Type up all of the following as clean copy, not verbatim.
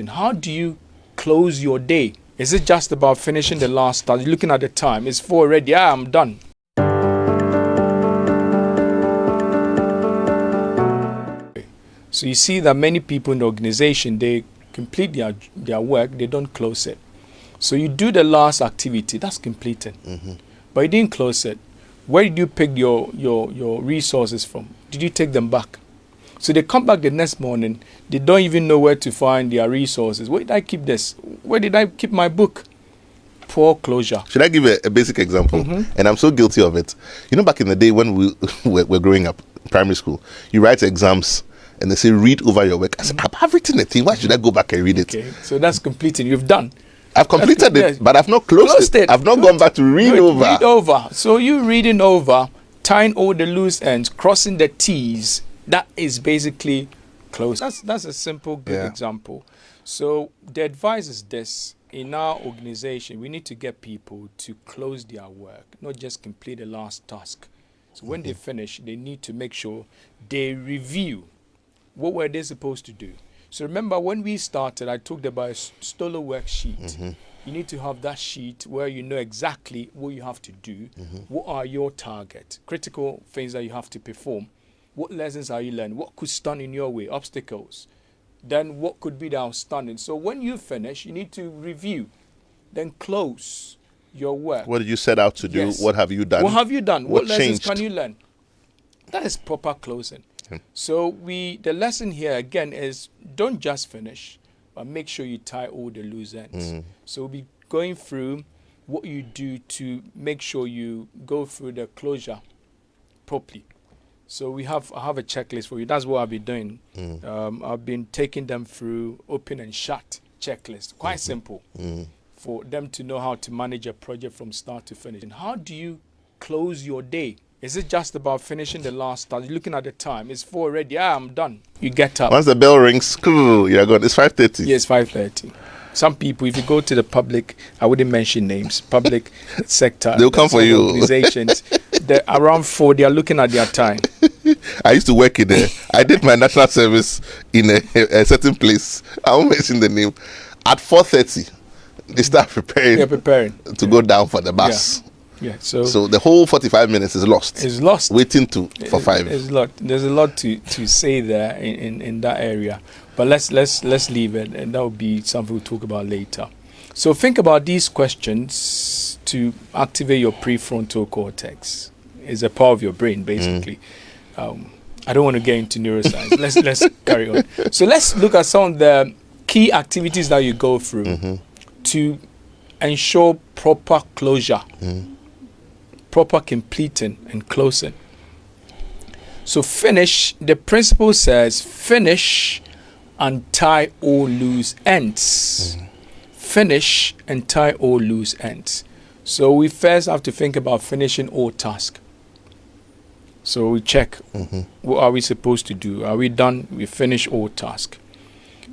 How do you close your day? Is it just about finishing the last task? You're looking at the time. It's 4 already. Yeah, I'm done. So you see that many people in the organization, they complete their work, they don't close it. So you do the last activity, that's completed. But you didn't close it. Where did you pick your resources from? Did you take them back? So they come back the next morning, they don't even know where to find their resources. Where did I keep this? Where did I keep my book? Poor closure. Should I give a basic example? And I'm so guilty of it. You know, back in the day when we were growing up, primary school, you write exams and they say, read over your work. I said, I've written a thing. Why should I go back and read it? Okay, so that's completing. You've done. I've completed it, but I've not closed it. I've not gone back to read over. Read over. So you reading over, tying all the loose ends, crossing the T's, that is basically close. That's a simple, good example. So the advice is this. In our organization, we need to get people to close their work, not just complete the last task. So when they finish, they need to make sure they review what were they supposed to do. So remember when we started, I talked about a Stolo worksheet. You need to have that sheet where you know exactly what you have to do. What are your targets, critical things that you have to perform. What lessons are you learning? What could stand in your way, obstacles? Then what could be the outstanding? So when you finish, you need to review, then close your work. What did you set out to do? Yes. What have you done? What have you done? What lessons changed? can you learn? That is proper closing. So the lesson here again is don't just finish, but make sure you tie all the loose ends. So we'll be going through what you do to make sure you go through the closure properly. So I have a checklist for you. That's what I'll be doing. I've been taking them through open and shut checklist. Quite simple for them to know how to manage a project from start to finish. And how do you close your day? Is it just about finishing the last task? You're looking at the time. It's 4 already. Yeah, I'm done. You get up. Once the bell rings, you're gone. It's 5:30. Yes, 5:30. Some people, if you go to the public, I wouldn't mention names, public sector. They'll come for you. Organizations, they're around 4, they are looking at their time. I used to work in there. I did my national service in a certain place. I won't mention the name. At 4:30, they start preparing. They're preparing. To go down for the bus. Yeah. So the whole 45 minutes is lost. It's lost. Waiting for 5. There's a lot to say there in that area. But let's leave it, and that will be something we'll talk about later. So think about these questions to activate your prefrontal cortex. It's a part of your brain, basically. I don't want to get into neuroscience. let's carry on. So let's look at some of the key activities that you go through to ensure proper closure, proper completing and closing. So finish, the principle says finish and tie all loose ends. Finish and tie all loose ends. So we first have to think about finishing all tasks. So we check, what are we supposed to do? Are we done? We finish all tasks.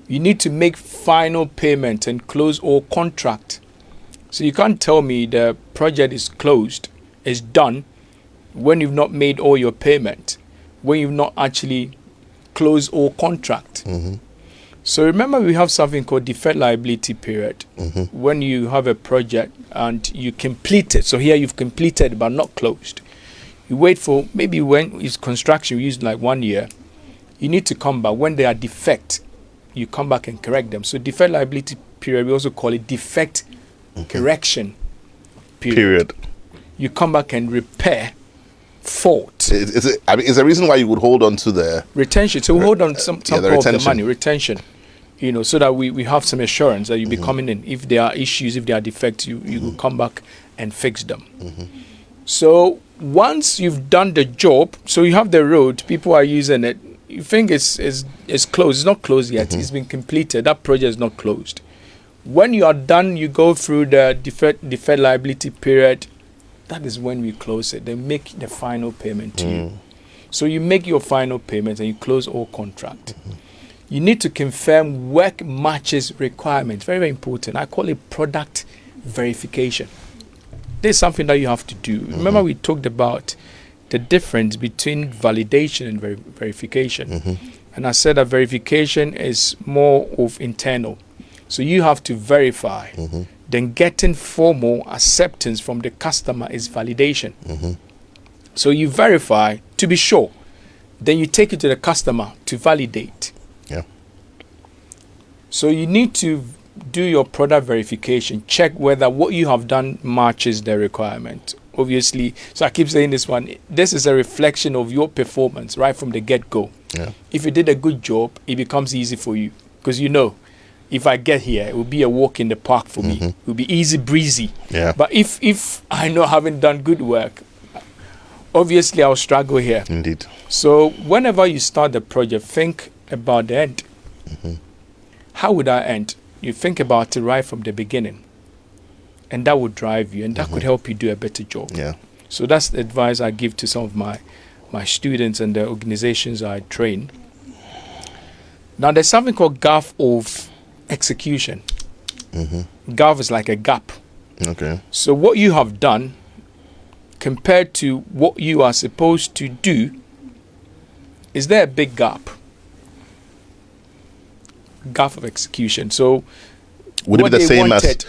You need to make final payment and close all contract. So you can't tell me the project is closed, is done, when you've not made all your payment, when you've not actually closed all contract. So remember, we have something called deferred liability period. When you have a project and you complete it. So here you've completed but not closed. You wait for, maybe when it's construction, you use like 1 year. You need to come back. When they are defect, you come back and correct them. So deferred liability period, we also call it defect correction period. You come back and repair fault. Is a reason why you would hold on to the retention. So we hold on some part of the money, retention, so that we have some assurance that you'll be coming in. If there are issues, if there are defects, you will come back and fix them. So once you've done the job, so you have the road, people are using it, you think it's closed. It's not closed yet. It's been completed. That project is not closed. When you are done, you go through the deferred liability period. That is when we close it. They make the final payment to you. So you make your final payment and you close all contract. You need to confirm work matches requirements. Very, very important. I call it product verification. This is something that you have to do. Remember, we talked about the difference between validation and verification. And I said that verification is more of internal. So you have to verify. Then getting formal acceptance from the customer is validation. So you verify to be sure. Then you take it to the customer to validate. Yeah. So you need to do your product verification, check whether what you have done matches the requirement. Obviously, so I keep saying this one, this is a reflection of your performance right from the get-go. Yeah. If you did a good job, it becomes easy for you. Because you know, if I get here, it will be a walk in the park for me. It will be easy breezy. Yeah. But if I know I haven't done good work, obviously I'll struggle here. Indeed. So whenever you start the project, think about the end. How would I end? You think about it right from the beginning. And that would drive you, and that could help you do a better job. Yeah. So that's the advice I give to some of my students and the organizations I train. Now there's something called gap of execution. Gap is like a gap. Okay. So what you have done compared to what you are supposed to do, is there a big gap? Gap of execution. So would it be the same as?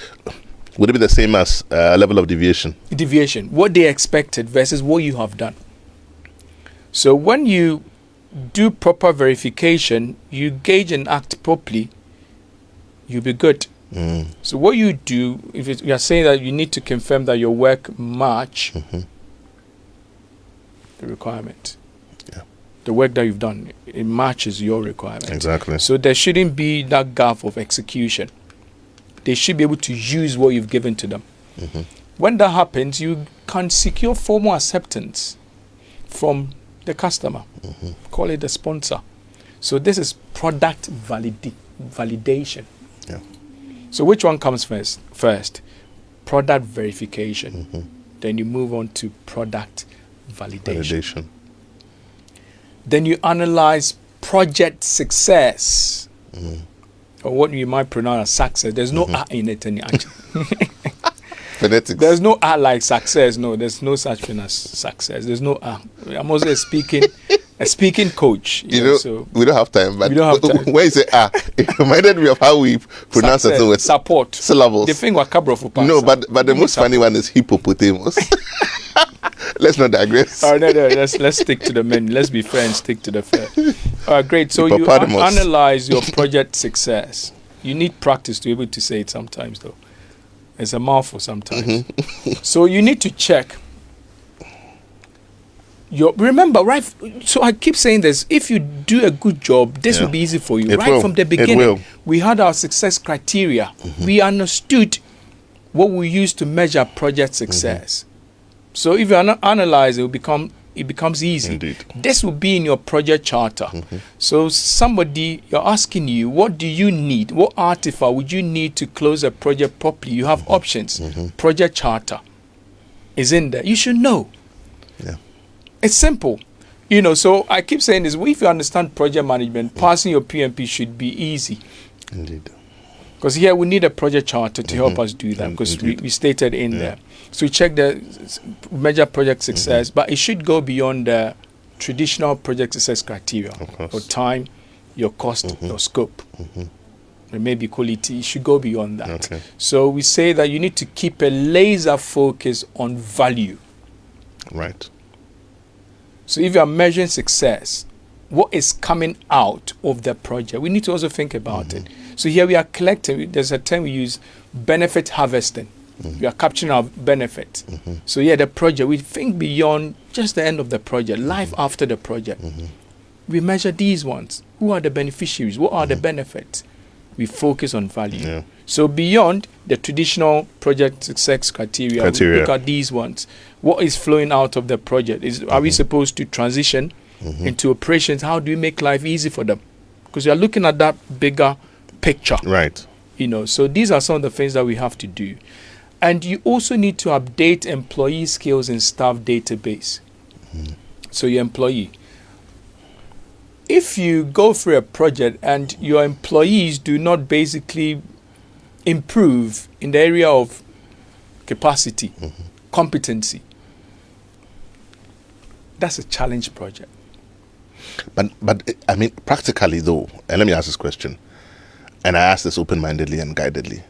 Would it be the same as level of deviation? Deviation. What they expected versus what you have done. So when you do proper verification, you gauge and act properly, you'll be good. So what you do, if you are saying that you need to confirm that your work match the requirement. Yeah. The work that you've done, it matches your requirement. Exactly. So there shouldn't be that gap of execution. They should be able to use what you've given to them. When that happens, you can secure formal acceptance from the customer. Call it the sponsor. So this is product validation. Yeah. So which one comes first? First, product verification. Then you move on to product validation. Then you analyze project success. Or what you might pronounce as success. There's no R in it actually. Phonetics. There's no R like success. No, there's no such thing as success. There's no R. I'm also a speaking coach. You know, so we don't have time. But we don't have time. when you say it reminded me of how we pronounce success, certain words. Support. Syllables. The thing was cabro for No, but the most funny one is hippopotamus. Let's not digress. No, let's stick to the menu. Let's be fair and stick to the fair. All right, great. So you Hippopotamus. analyze your project success. You need practice to be able to say it sometimes, though. It's a mouthful sometimes. So you need to check. Remember, right? So I keep saying this. If you do a good job, this will be easy for you. Right from the beginning, we had our success criteria. We understood what we use to measure project success. So if you analyze, it becomes easy. Indeed. This will be in your project charter. So you're asking you, what do you need? What artifact would you need to close a project properly? You have options. Project charter is in there. You should know. Yeah. It's simple. So I keep saying this, if you understand project management, passing your PMP should be easy. Indeed. Because here we need a project charter to help us do that, because we stated in there. So we check the measure project success, but it should go beyond the traditional project success criteria. Your time, your cost, your scope. And maybe quality. It should go beyond that. Okay. So we say that you need to keep a laser focus on value. Right. So if you are measuring success, what is coming out of the project? We need to also think about it. So here we are collecting, there's a term we use, benefit harvesting. We are capturing our benefit. So the project, we think beyond just the end of the project, life after the project. We measure these ones. Who are the beneficiaries? What are the benefits? We focus on value. Yeah. So beyond the traditional project success criteria, we look at these ones. What is flowing out of the project? Are we supposed to transition into operations? How do we make life easy for them? Because we are looking at that bigger picture. Right. So these are some of the things that we have to do. And you also need to update employee skills in staff database. So your employee. If you go through a project and your employees do not basically improve in the area of capacity, competency, that's a challenge project. But I mean, practically though, and let me ask this question. and I ask this open-mindedly and guidedly,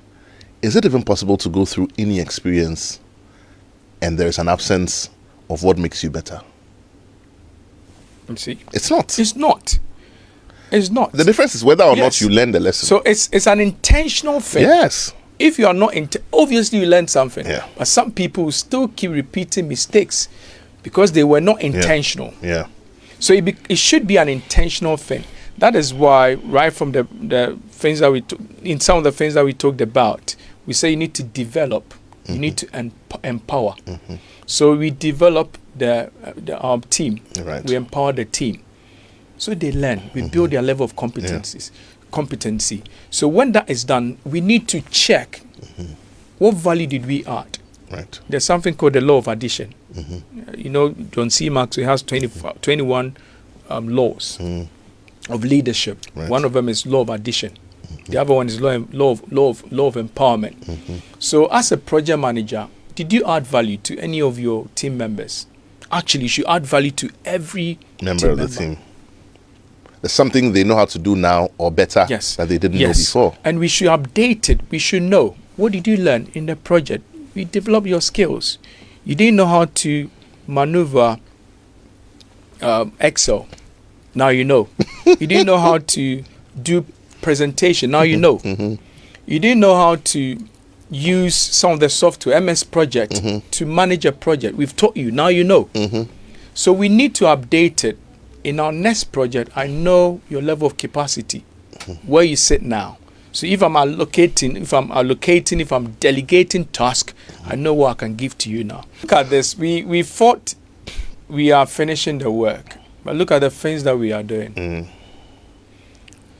is it even possible to go through any experience and there is an absence of what makes you better? You see? It's not. It's not. It's not. The difference is whether or not you learn the lesson. So it's an intentional thing. Yes. If you are not, obviously you learn something. Yeah. But some people still keep repeating mistakes because they were not intentional. Yeah. So it should be an intentional thing. That is why, right from the things that in some of the things that we talked about, we say you need to develop, you need to empower. So we develop our team. Right. We empower the team. So they learn. We build their level of competency. So when that is done, we need to check what value did we add. Right. There's something called the law of addition. You know, John C. Maxwell has 21 laws of leadership. Right. One of them is law of addition. The other one is law of empowerment. So as a project manager, did you add value to any of your team members? Actually, you should add value to every member of the team. There's something they know how to do now or better that they didn't know before. And we should update it. We should know, what did you learn in the project? We develop your skills. You didn't know how to maneuver Excel. Now you know. You didn't know how to do presentation. Now you know. You didn't know how to use some of the software, MS Project, to manage a project. We've taught you. Now you know. So we need to update it. In our next project, I know your level of capacity, where you sit now. So if I'm allocating, if I'm delegating task, I know what I can give to you now. Look at this. We thought we are finishing the work, but look at the things that we are doing.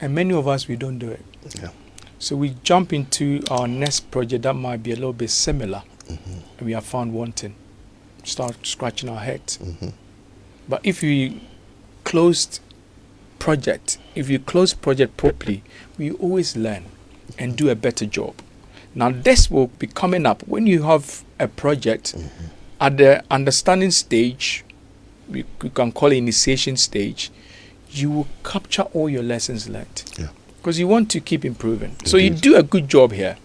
And many of us, we don't do it. Yeah. So we jump into our next project that might be a little bit similar, and we are found wanting. Start scratching our heads. But if we close project properly, we always learn and do a better job. Now this will be coming up when you have a project at the understanding stage, we can call it initiation stage. You will capture all your lessons learned because you want to keep improving. So you do a good job here.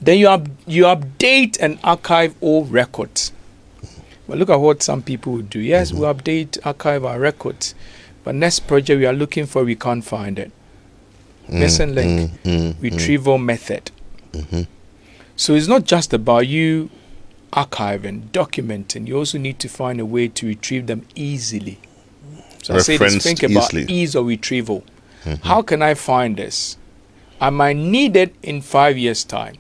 Then you update and archive all records. But look at what some people will do. Yes, we update, archive our records. But next project we are looking for, we can't find it. Missing link, retrieval method. So it's not just about you archiving, documenting. You also need to find a way to retrieve them easily. So I say this, think about ease of retrieval. How can I find this? I might need it in 5 years' time.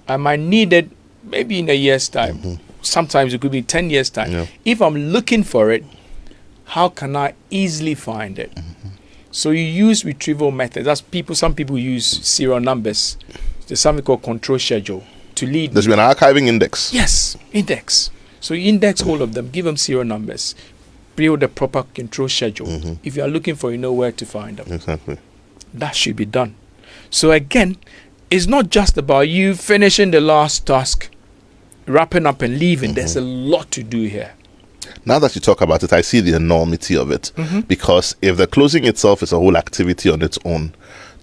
I might need it maybe in a year's time. Sometimes it could be 10 years' time. If I'm looking for it, how can I easily find it? So you use retrieval methods. Some people use serial numbers. There's something called control schedule to lead. There's been an archiving index. Yes, index. So you index all of them, give them serial numbers, build a proper control schedule. If you are looking for, you know where to find them. Exactly. That should be done. So again, it's not just about you finishing the last task, wrapping up and leaving. There's a lot to do here. Now that you talk about it, I see the enormity of it. Because if the closing itself is a whole activity on its own,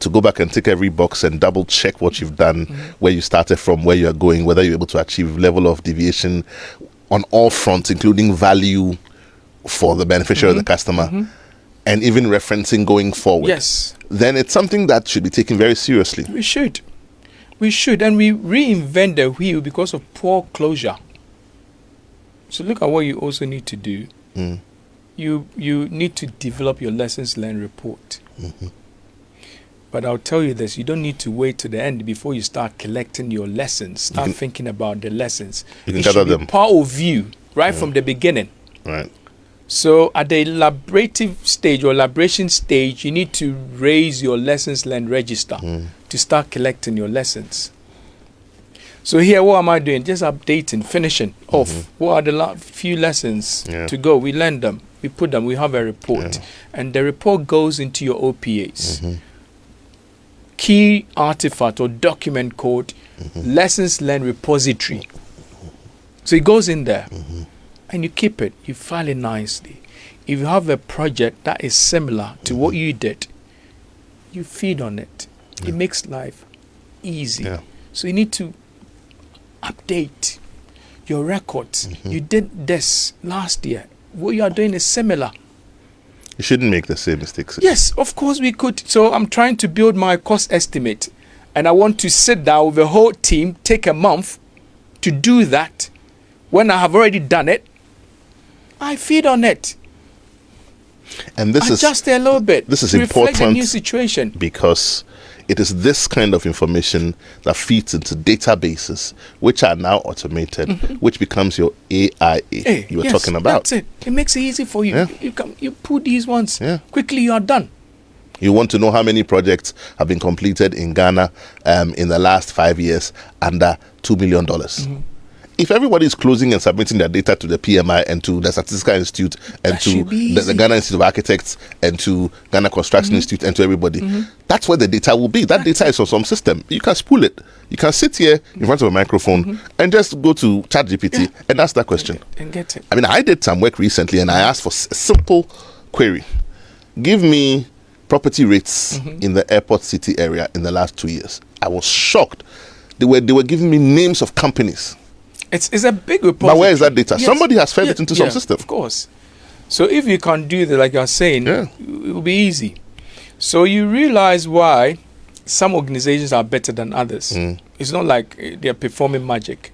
to go back and tick every box and double check what you've done, where you started from, where you're going, whether you're able to achieve level of deviation on all fronts, including value for the beneficiary of the customer, and even referencing going forward. Yes. Then it's something that should be taken very seriously. We should. And we reinvent the wheel because of poor closure. So look at what you also need to do. You need to develop your lessons learned report. But I'll tell you this, you don't need to wait to the end before you start collecting your lessons. Start thinking about the lessons. You can gather them. Part of you right from the beginning. Right. So at the elaborative stage or elaboration stage, you need to raise your lessons learned register to start collecting your lessons. So here, what am I doing? Just updating, finishing off. What are the few lessons to go? We learn them. We put them. We have a report. And the report goes into your OPAs. Key artifact or document code, lessons learned repository. So it goes in there. And you keep it. You file it nicely. If you have a project that is similar to what you did, you feed on it. It makes life easy. Yeah. So you need to update your records. You did this last year. What you are doing is similar. You shouldn't make the same mistakes. Yes, of course we could. So I'm trying to build my cost estimate, and I want to sit down with the whole team, take a month to do that. When I have already done it, I feed on it. And this adjust it a little bit. This is to reflect important the new situation, because it is this kind of information that feeds into databases, which are now automated, which becomes your AIA you were talking about. That's it. It makes it easy for you. Yeah. You put these ones. Yeah. Quickly, you are done. You want to know how many projects have been completed in Ghana in the last 5 years under $2 million. If everybody is closing and submitting their data to the PMI and to the Statistical Institute and That to should be the easy. Ghana Institute of Architects and to Ghana Construction Institute and to everybody, that's where the data will be. That data is on some system. You can spool it. You can sit here in front of a microphone and just go to ChatGPT and ask that question. And get it. I mean, I did some work recently and I asked for a simple query. Give me property rates in the airport city area in the last 2 years. I was shocked. They were giving me names of companies. It's a big report. But where is that data? Somebody has fed it into some system. Of course. So if you can do that, like you're saying, it will be easy. So you realize why some organizations are better than others. It's not like they're performing magic.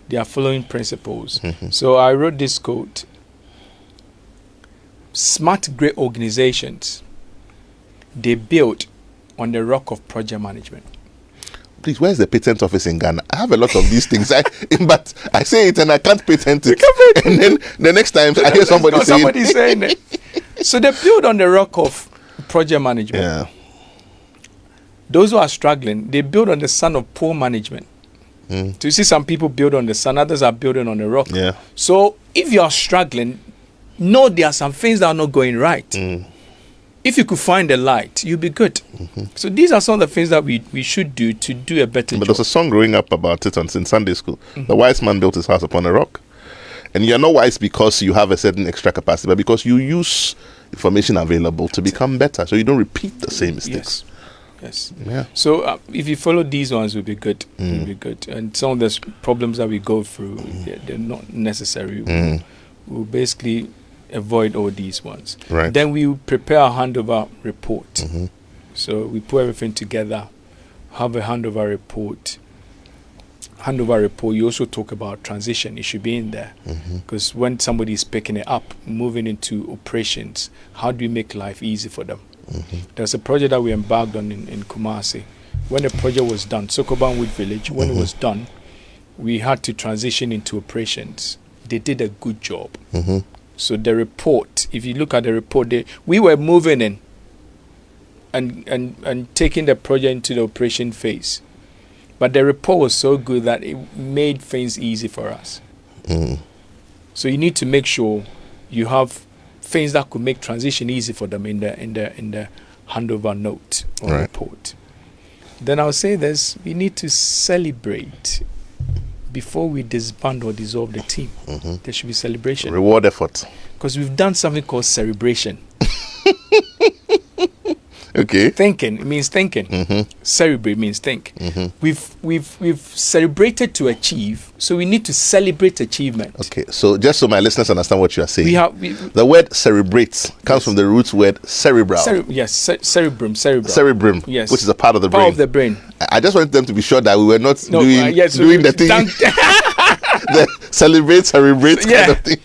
They are following principles. So I wrote this quote. Smart, great organizations, they build on the rock of project management. Please, where's the patent office in Ghana? I have a lot of these things, but I say it and I can't patent it. And then the next time I hear somebody saying it. So they build on the rock of project management. Yeah. Those who are struggling, they build on the sun of poor management. So you see some people build on the sun, others are building on the rock. Yeah. So if you are struggling, know there are some things that are not going right. If you could find the light, you'll be good. So these are some of the things that we should do to do a better job. But there's a song growing up about it in Sunday school. The wise man built his house upon a rock. And you're not wise because you have a certain extra capacity, but because you use information available to become better, so you don't repeat the same mistakes. Yes. Yeah. So if you follow these ones, will be good. Will be good. And some of the problems that we go through, they're not necessary. We'll basically avoid all these ones. Right. Then we prepare a handover report. So we put everything together, have a handover report. Handover report, you also talk about transition. It should be in there. Because when somebody is picking it up, moving into operations, how do we make life easy for them? There's a project that we embarked on in Kumasi. When the project was done, Sokoban Wood Village, when it was done, we had to transition into operations. They did a good job. So the report, if you look at the report, we were moving in and taking the project into the operation phase. But the report was so good that it made things easy for us. So you need to make sure you have things that could make transition easy for them in the handover note or report. Then I'll say this: we need to celebrate before we disband or dissolve the team. There should be celebration. Reward effort. Because we've done something called celebration. Okay. Thinking, it means thinking. Celebrate means think. We've celebrated to achieve, so we need to celebrate achievement. Okay, so just so my listeners understand what you are saying, the word cerebrate comes from the root word cerebral. Cerebrum. Cerebrum, yes, which is a part of the brain. Part of the brain. I just wanted them to be sure that we were not doing the thing, the celebrate kind of thing.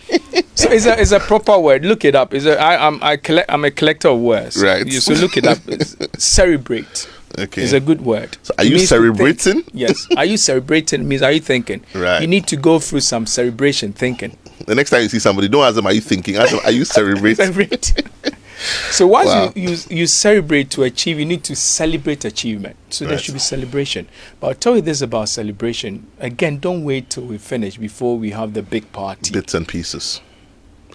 So it's a proper word. Look it up. I'm a collector of words. Right. So look it up. Cerebrate. Okay. It's a good word. So are you cerebrating? Yes. Are you celebrating? Means are you thinking? Right. You need to go through some celebration thinking. The next time you see somebody, don't ask them, are you thinking? Ask them, are you celebrating? So once you celebrate to achieve, you need to celebrate achievement. So there should be celebration. But I'll tell you this about celebration. Again, don't wait till we finish before we have the big party. Bits and pieces.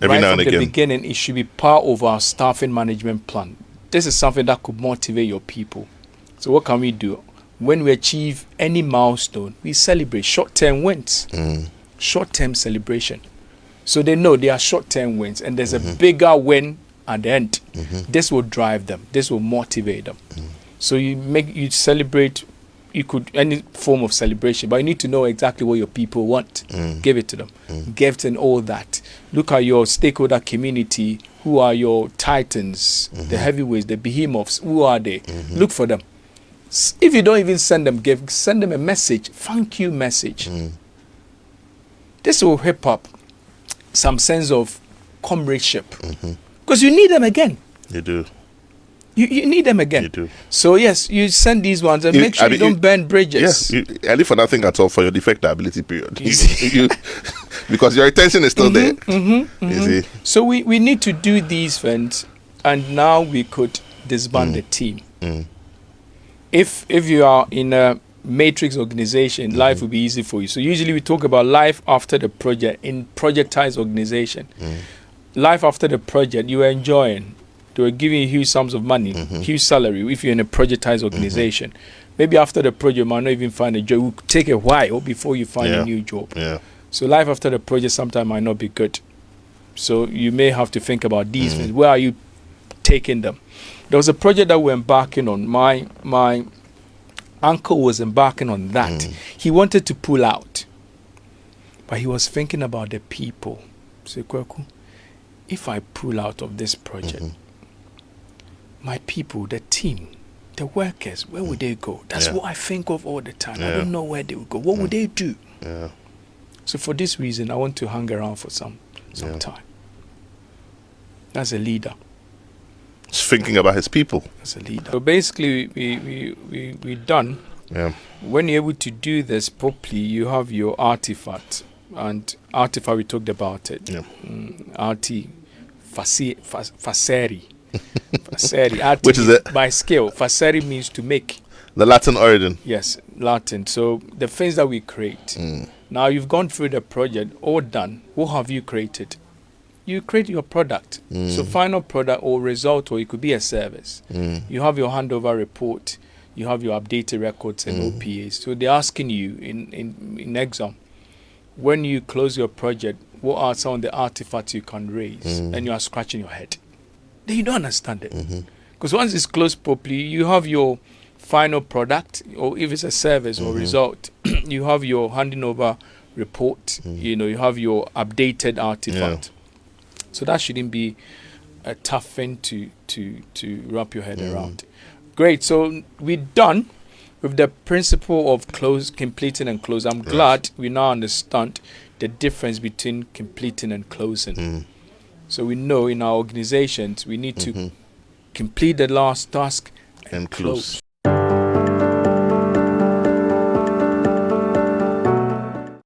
Every now and again. From the beginning, it should be part of our staffing management plan. This is something that could motivate your people. So what can we do? When we achieve any milestone, we celebrate short-term wins. Short-term celebration. So they know they are short-term wins, and there's a bigger win at the end. This will drive them. This will motivate them. So you celebrate. You could any form of celebration, but you need to know exactly what your people want. Give it to them. Gift and all that. Look at your stakeholder community. Who are your titans, the heavyweights, the behemoths? Who are they? Look for them. If you don't even send them gift, send them a message, thank you message. This will whip up some sense of comradeship, because you need them again. You do. You need them again. You do. So yes, you send these ones and make sure you don't burn bridges. Yes, and if for nothing at all, for your defectability period, because your attention is still there. You see. So we need to do these things, and now we could disband the team. If you are in a matrix organization, life will be easy for you. So usually we talk about life after the project in projectized organization. Life after the project, you are enjoying. They were giving you huge sums of money, huge salary if you're in a projectized organization. Maybe after the project, you might not even find a job. It will take a while before you find a new job. So life after the project sometimes might not be good. So you may have to think about these things. Where are you taking them? There was a project that we're embarking on. My uncle was embarking on that. He wanted to pull out, but he was thinking about the people. So, Kweku, if I pull out of this project, my people, the team, the workers, where would they go? That's what I think of all the time. I don't know where they would go. What would they do? So for this reason, I want to hang around for some time. That's a leader. Just thinking about his people. As a leader. So basically, we done. When you're able to do this properly, you have your artifact. And artifact, we talked about it. Faceri. Faceri. Which is it? By scale. Faceri means to make. The Latin origin. Yes, Latin. So the things that we create. Now you've gone through the project, all done. What have you created? You create your product. So final product or result, or it could be a service. You have your handover report. You have your updated records and OPAs. So they're asking you in exam, when you close your project, what are some of the artifacts you can raise? And you are scratching your head. Then you don't understand it. Because once it's closed properly, you have your final product, or if it's a service or result, you have your handing over report, you have your updated artifact. So that shouldn't be a tough thing to wrap your head around. Great. So we're done with the principle of completing and closing. I'm glad we now understand the difference between completing and closing. So we know in our organizations we need to complete the last task and close.